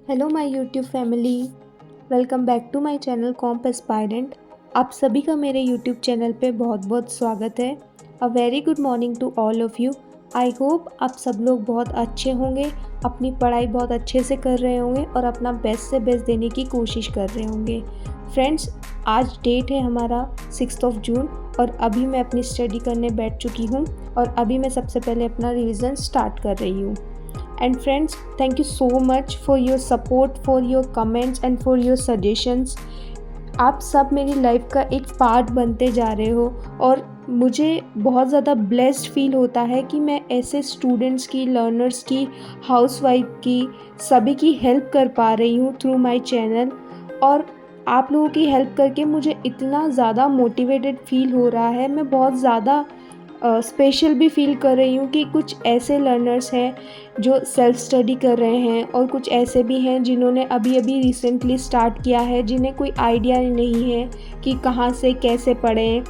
Hello my YouTube family, welcome back to my channel comp aspirant. आप सभी का मेरे यूट्यूब चैनल पे बहुत बहुत स्वागत है। A very good morning to all of you. I hope आप सब लोग बहुत अच्छे होंगे, अपनी पढ़ाई बहुत अच्छे से कर रहे होंगे और अपना बेस्ट से बेस्ट देने की कोशिश कर रहे होंगे। फ्रेंड्स, आज डेट है हमारा 6 जून और अभी मैं अपनी स्टडी करने बैठ चुकी हूँ और अभी मैं सबसे पहले अपना रिवीजन स्टार्ट कर रही हूँ। And friends, thank you so much for your support, for your comments and for your suggestions. आप सब मेरी लाइफ का एक पार्ट बनते जा रहे हो और मुझे बहुत ज़्यादा ब्लेस्ड फील होता है कि मैं ऐसे स्टूडेंट्स की, लर्नर्स की, हाउसवाइफ की, सभी की हेल्प कर पा रही हूँ थ्रू माय चैनल। और आप लोगों की हेल्प करके मुझे इतना ज़्यादा मोटिवेटेड फील हो रहा है। मैं बहुत ज़्यादा स्पेशल भी फील कर रही हूँ कि कुछ ऐसे लर्नर्स हैं जो सेल्फ स्टडी कर रहे हैं और कुछ ऐसे भी हैं जिन्होंने अभी अभी रिसेंटली स्टार्ट किया है, जिन्हें कोई आइडिया नहीं है कि कहाँ से कैसे पढ़ें,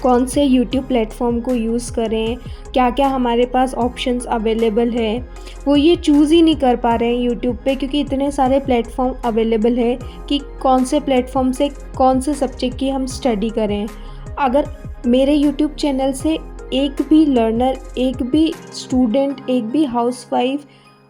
कौन से यूट्यूब प्लेटफॉर्म को यूज़ करें, क्या क्या हमारे पास ऑप्शंस अवेलेबल है। वो ये चूज़ ही नहीं कर पा रहे हैं यूट्यूब पे, क्योंकि इतने सारे प्लेटफॉर्म अवेलेबल है कि कौन से प्लेटफॉर्म से कौन से सब्जेक्ट की हम स्टडी करें। अगर मेरे यूट्यूब चैनल से एक भी लर्नर, एक भी स्टूडेंट, एक भी हाउसवाइफ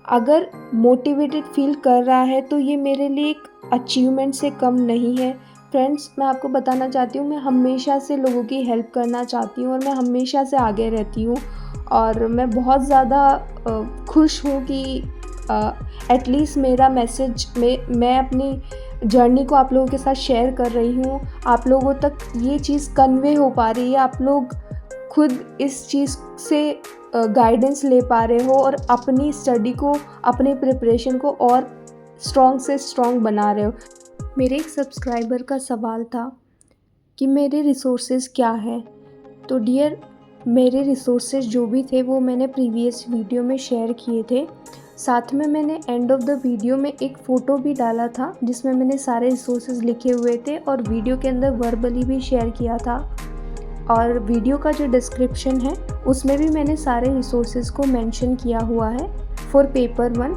अगर मोटिवेटेड फील कर रहा है तो ये मेरे लिए एक अचीवमेंट से कम नहीं है। फ्रेंड्स, मैं आपको बताना चाहती हूँ, मैं हमेशा से लोगों की हेल्प करना चाहती हूँ और मैं हमेशा से आगे रहती हूँ। और मैं बहुत ज़्यादा खुश हूँ कि एटलीस्ट मेरा मैसेज मैं अपनी जर्नी को आप लोगों के साथ शेयर कर रही हूँ। आप लोगों तक ये चीज़ कन्वे हो पा रही है, आप लोग खुद इस चीज़ से गाइडेंस ले पा रहे हो और अपनी स्टडी को, अपनी प्रिपरेशन को और स्ट्रॉन्ग से स्ट्रॉन्ग बना रहे हो। मेरे एक सब्सक्राइबर का सवाल था कि मेरे रिसोर्सेज क्या है। तो डियर, मेरे रिसोर्सेज जो भी थे वो मैंने प्रीवियस वीडियो में शेयर किए थे। साथ में मैंने एंड ऑफ द वीडियो में एक फ़ोटो भी डाला था जिसमें मैंने सारे रिसोर्सेज लिखे हुए थे और वीडियो के अंदर वर्बली भी शेयर किया था। और वीडियो का जो डिस्क्रिप्शन है उसमें भी मैंने सारे रिसोर्सेज को मेंशन किया हुआ है फॉर पेपर 1।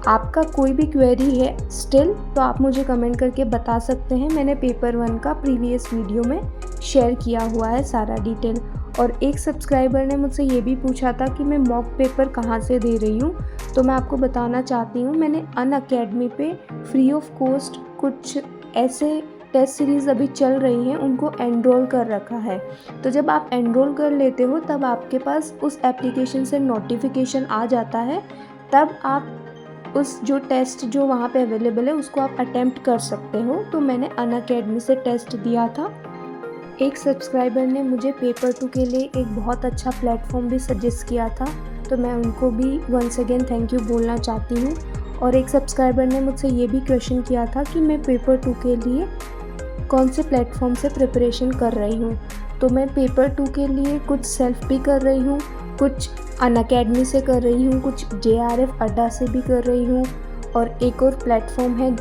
आपका कोई भी क्वेरी है स्टिल तो आप मुझे कमेंट करके बता सकते हैं। मैंने पेपर 1 का प्रीवियस वीडियो में शेयर किया हुआ है सारा डिटेल। और एक सब्सक्राइबर ने मुझसे ये भी पूछा था कि मैं मॉक पेपर कहाँ से दे रही हूँ, तो मैं आपको बताना चाहती हूँ, मैंने अनअकैडमी पे फ्री ऑफ कॉस्ट कुछ ऐसे टेस्ट सीरीज़ अभी चल रही हैं, उनको एनरोल कर रखा है। तो जब आप एनरोल कर लेते हो तब आपके पास उस एप्लीकेशन से नोटिफिकेशन आ जाता है, तब आप उस जो टेस्ट जो वहाँ पे अवेलेबल है उसको आप अटेम्प्ट कर सकते हो। तो मैंने अनअकैडमी से टेस्ट दिया था। एक सब्सक्राइबर ने मुझे पेपर 2 के लिए एक बहुत अच्छा प्लेटफॉर्म भी सजेस्ट किया था, तो मैं उनको भी वंस अगेन थैंक यू बोलना चाहती हूँ। और एक सब्सक्राइबर ने मुझसे ये भी क्वेश्चन किया था कि मैं पेपर 2 के लिए कौन से प्लेटफॉर्म से प्रिपरेशन कर रही हूँ। तो मैं पेपर 2 के लिए कुछ सेल्फ भी कर रही हूँ, कुछ अनअकैडमी से कर रही हूँ, कुछ JRF अड्डा से भी कर रही हूँ और एक और प्लेटफॉर्म है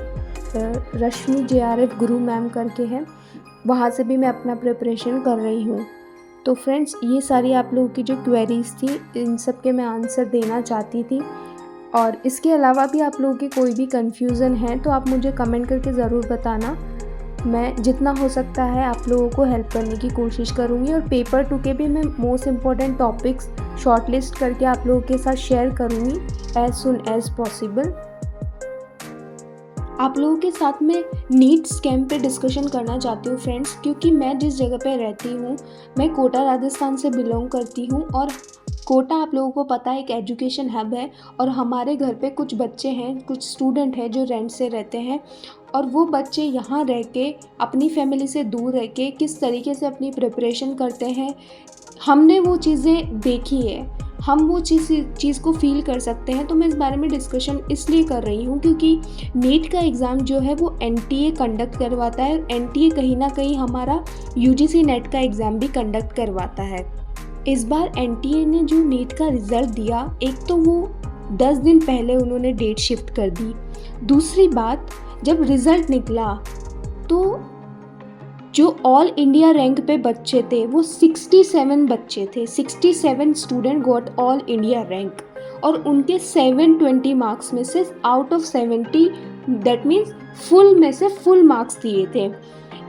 रश्मि JRF गुरु मैम करके है, वहाँ से भी मैं अपना प्रिपरेशन कर रही हूँ। तो फ्रेंड्स, ये सारी आप लोगों की जो क्वेरीज़ थी इन सब के मैं आंसर देना चाहती थी। और इसके अलावा भी आप लोगों की कोई भी कन्फ्यूज़न है तो आप मुझे कमेंट करके ज़रूर बताना। मैं जितना हो सकता है आप लोगों को हेल्प करने की कोशिश करूँगी। और पेपर 2 के भी मैं मोस्ट इम्पॉर्टेंट टॉपिक्स शॉर्टलिस्ट करके आप लोगों के साथ शेयर करूँगी एज सुन एज पॉसिबल। आप लोगों के साथ में नीट स्कैम पे डिस्कशन करना चाहती हूँ फ्रेंड्स, क्योंकि मैं जिस जगह पे रहती हूँ, मैं कोटा राजस्थान से बिलोंग करती हूँ और कोटा आप लोगों को पता है एक एजुकेशन हब है। और हमारे घर पे कुछ बच्चे हैं, कुछ स्टूडेंट हैं जो रेंट से रहते हैं और वो बच्चे यहाँ रह के अपनी फैमिली से दूर रह के किस तरीके से अपनी प्रिपरेशन करते हैं, हमने वो चीज़ें देखी है, हम वो चीज़ को फील कर सकते हैं। तो मैं इस बारे में डिस्कशन इसलिए कर रही हूँ क्योंकि नीट का एग्ज़ाम जो है वो NTA कंडक्ट करवाता है। NTA कहीं ना कहीं हमारा UGC नेट का एग्ज़ाम भी कंडक्ट करवाता है। इस बार NTA ने जो नीट का रिज़ल्ट दिया, एक तो वो 10 दिन पहले उन्होंने डेट शिफ्ट कर दी। दूसरी बात, जब रिज़ल्ट निकला तो जो ऑल इंडिया रैंक पे बच्चे थे वो 67 बच्चे थे, 67 student got all India rank. और उनके 720 मार्क्स में से out of 70 that means full में से फुल मार्क्स दिए थे।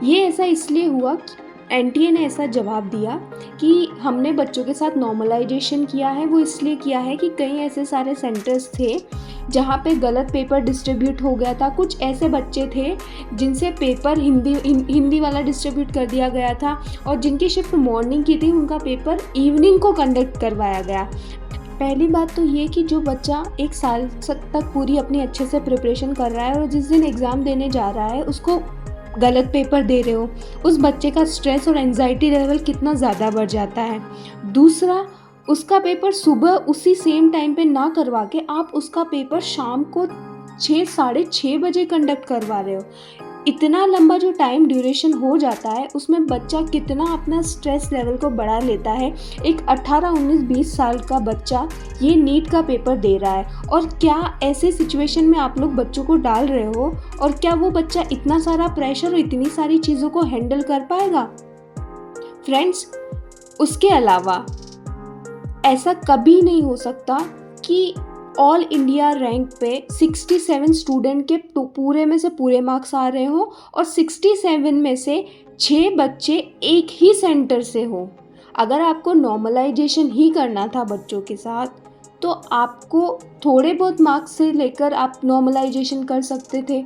ये ऐसा इसलिए हुआ, एनटीए ने ऐसा जवाब दिया कि हमने बच्चों के साथ नॉर्मलाइजेशन किया है। वो इसलिए किया है कि कई ऐसे सारे सेंटर्स थे जहाँ पे गलत पेपर डिस्ट्रीब्यूट हो गया था। कुछ ऐसे बच्चे थे जिनसे पेपर हिंदी वाला डिस्ट्रीब्यूट कर दिया गया था, और जिनकी शिफ्ट मॉर्निंग की थी उनका पेपर इवनिंग को कंडक्ट करवाया गया। पहली बात तो ये कि जो बच्चा 1 साल तक पूरी अपनी अच्छे से प्रिपरेशन कर रहा है और जिस दिन एग्ज़ाम देने जा रहा है उसको गलत पेपर दे रहे हो, उस बच्चे का स्ट्रेस और एंजाइटी लेवल कितना ज़्यादा बढ़ जाता है। दूसरा, उसका पेपर सुबह उसी सेम टाइम पे ना करवा के आप उसका पेपर शाम को 6 साढ़े 6 बजे कंडक्ट करवा रहे हो। इतना लंबा जो टाइम ड्यूरेशन हो जाता है उसमें बच्चा कितना अपना स्ट्रेस लेवल को बढ़ा लेता है। एक 18, 19, 20 साल का बच्चा ये नीट का पेपर दे रहा है, और क्या ऐसे सिचुएशन में आप लोग बच्चों को डाल रहे हो, और क्या वो बच्चा इतना सारा प्रेशर और इतनी सारी चीज़ों को हैंडल कर पाएगा? फ्रेंड्स, उसके अलावा ऐसा कभी नहीं हो सकता कि ऑल इंडिया रैंक पे 67 स्टूडेंट के पूरे में से पूरे मार्क्स आ रहे हो और 67 में से 6 बच्चे एक ही सेंटर से हो। अगर आपको नॉर्मलाइजेशन ही करना था बच्चों के साथ तो आपको थोड़े बहुत मार्क्स से लेकर आप नॉर्मलाइजेशन कर सकते थे।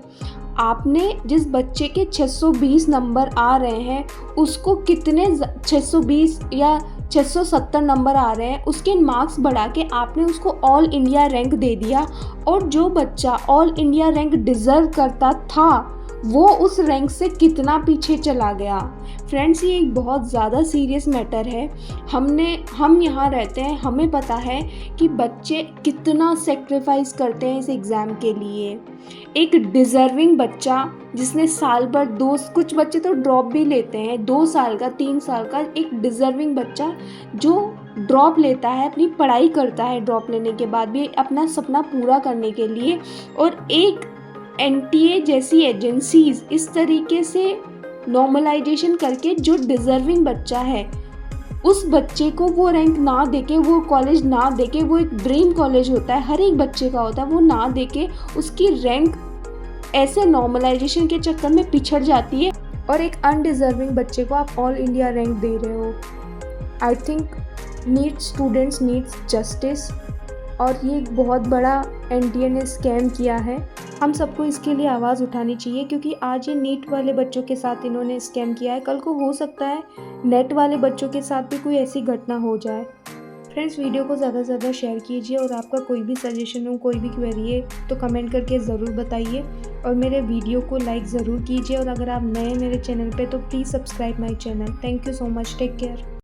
आपने जिस बच्चे के 620 नंबर आ रहे हैं उसको कितने 620 या 670 नंबर आ रहे हैं उसके मार्क्स बढ़ा के आपने उसको ऑल इंडिया रैंक दे दिया, और जो बच्चा ऑल इंडिया रैंक डिज़र्व करता था वो उस रैंक से कितना पीछे चला गया। फ्रेंड्स, ये एक बहुत ज़्यादा सीरियस मैटर है। हम यहाँ रहते हैं, हमें पता है कि बच्चे कितना सेक्रीफाइस करते हैं इस एग्ज़ाम के लिए। एक डिज़र्विंग बच्चा जिसने साल भर कुछ बच्चे तो ड्रॉप भी लेते हैं, 2 साल का 3 साल का, एक डिज़र्विंग बच्चा जो ड्रॉप लेता है, अपनी पढ़ाई करता है ड्रॉप लेने के बाद भी अपना सपना पूरा करने के लिए, और एक एनटीए जैसी एजेंसीज इस तरीके से नॉर्मलाइजेशन करके जो डिज़र्विंग बच्चा है उस बच्चे को वो रैंक ना देके, वो कॉलेज ना देके, वो एक ड्रीम कॉलेज होता है, हर एक बच्चे का होता है, वो ना देके उसकी रैंक ऐसे नॉर्मलाइजेशन के चक्कर में पिछड़ जाती है और एक अनडिज़र्विंग बच्चे को आप ऑल इंडिया रैंक दे रहे हो। I think NEET students needs justice, और ये एक बहुत बड़ा एनटीए ने स्कैम किया है। हम सबको इसके लिए आवाज़ उठानी चाहिए, क्योंकि आज ये नीट वाले बच्चों के साथ इन्होंने स्कैम किया है, कल को हो सकता है नेट वाले बच्चों के साथ भी कोई ऐसी घटना हो जाए। फ्रेंड्स, वीडियो को ज़्यादा से ज़्यादा शेयर कीजिए, और आपका कोई भी सजेशन हो, कोई भी क्वेरी है तो कमेंट करके ज़रूर बताइए, और मेरे वीडियो को लाइक ज़रूर कीजिए, और अगर आप नए मेरे चैनल पे तो please subscribe my channel. Thank you so much, take care.